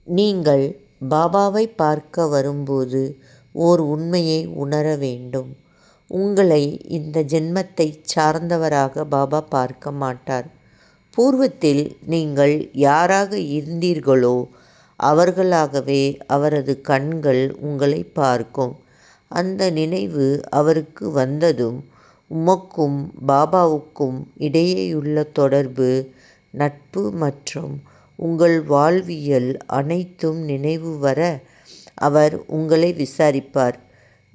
நீங்கள் பாபாவை பார்க்க வரும்போது ஓர் உண்மையை உணர வேண்டும். உங்களை இந்த ஜென்மத்தைச் சார்ந்தவராக பாபா பார்க்க மாட்டார். பூர்வத்தில் நீங்கள் யாராக இருந்தீர்களோ அவர்களாகவே அவரது கண்கள் உங்களை பார்க்கும். அந்த நினைவு அவருக்கு வந்ததும் உமக்கும் பாபாவுக்கும் இடையேயுள்ள தொடர்பு, நட்பு மற்றும் உங்கள் வாழ்வியல் அனைத்தும் நினைவு வர அவர் உங்களை விசாரிப்பார்.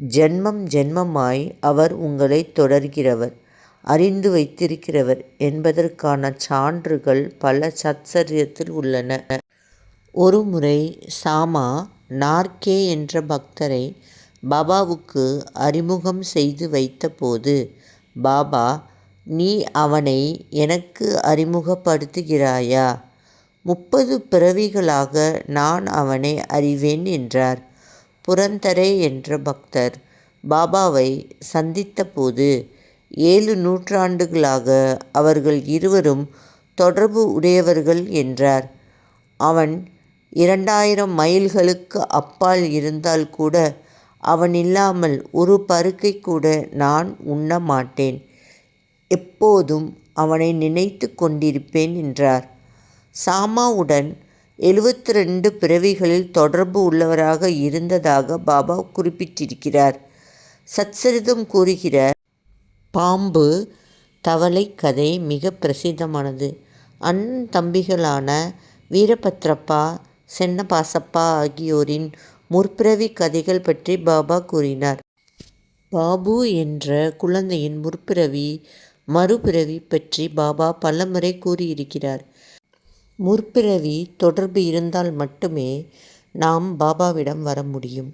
ஜென்மம் ஜென்மமாய் அவர் உங்களை தொடர்கிறவர், அறிந்து வைத்திருக்கிறவர் என்பதற்கான சான்றுகள் பல சத்சரியத்தில் உள்ளன. ஒருமுறை சாமா நார்கே என்ற பக்தரை பாபாவுக்கு அறிமுகம் செய்து வைத்தபோது பாபா, நீ அவனை எனக்கு அறிமுகப்படுத்துகிறாயா? 30 பிறவிகளாக நான் அவனை அறிவேன் என்றார். புரந்தரே என்ற பக்தர் பாபாவை சந்தித்தபோது 7 நூற்றாண்டுகளாக அவர்கள் இருவரும் தொடர்பு உடையவர்கள் என்றார். அவன் 2000 மைல்களுக்கு அப்பால் இருந்தால் கூட அவன் இல்லாமல் ஒரு பருக்கை கூட நான் உண்ண மாட்டேன். எப்போதும் அவனை நினைத்து கொண்டிருப்பேன் என்றார். சாமாவுடன் 72 பிறவிகளில் தொடர்பு உள்ளவராக இருந்ததாக பாபா குறிப்பிட்டிருக்கிறார். சத்சரிதம் கூறுகிற பாம்பு தவளை கதை மிக பிரசித்தமானது. அண்ணன் தம்பிகளான வீரபத்ரப்பா, சென்னபாசப்பா ஆகியோரின் முற்பிறவி கதைகள் பற்றி பாபா கூறினார். பாபு என்ற குழந்தையின் முற்பிறவி, மறுபிறவி பற்றி பாபா பலமுறை கூறியிருக்கிறார். முற்பிறவி தொடர்பு இருந்தால் மட்டுமே நாம் பாபாவிடம் வர முடியும்.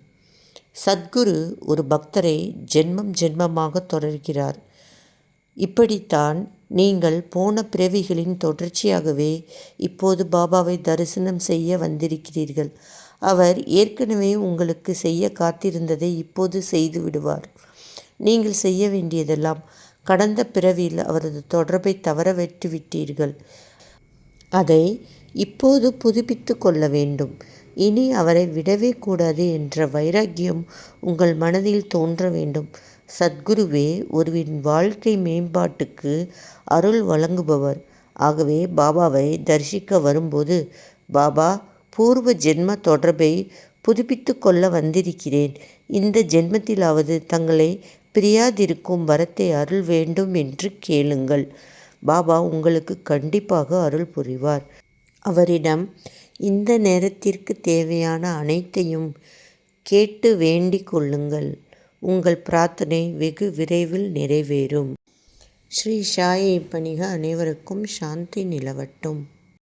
சத்குரு ஒரு பக்தரை ஜென்மம் ஜென்மமாக தொடர்கிறார். இப்படித்தான் நீங்கள் போன பிறவிகளின் தொடர்ச்சியாகவே இப்போது பாபாவை தரிசனம் செய்ய வந்திருக்கிறீர்கள். அவர் ஏற்கனவே உங்களுக்கு செய்ய காத்திருந்ததை இப்போது செய்து விடுவார். நீங்கள் செய்ய வேண்டியதெல்லாம் கடந்த பிறவியில் அவரது தொடர்பை தவற விட்டுவிட்டீர்கள். அதை இப்போது புதுப்பித்து கொள்ள வேண்டும். இனி அவரை விடவே கூடாது என்ற வைராக்கியம் உங்கள் மனதில் தோன்ற வேண்டும். சத்குருவே ஒருவரின் வாழ்க்கை மேம்பாட்டுக்கு அருள் வழங்குபவர். ஆகவே பாபாவை தரிசிக்க வரும்போது, பாபா, பூர்வ ஜென்ம தொடர்பை புதுப்பித்து கொள்ள வந்திருக்கிறேன். இந்த ஜென்மத்திலாவது தங்களை பிரியாதிருக்கும் வரத்தை அருள் வேண்டும் என்று கேளுங்கள். பாபா உங்களுக்கு கண்டிப்பாக அருள் புரிவார். அவரிடம் இந்த நேரத்திற்கு தேவையான அனைத்தையும் கேட்டு வேண்டிக் கொள்ளுங்கள். உங்கள் பிரார்த்தனை வெகு விரைவில் நிறைவேறும். ஸ்ரீ சாயை பணிக. அனைவருக்கும் சாந்தி நிலவட்டும்.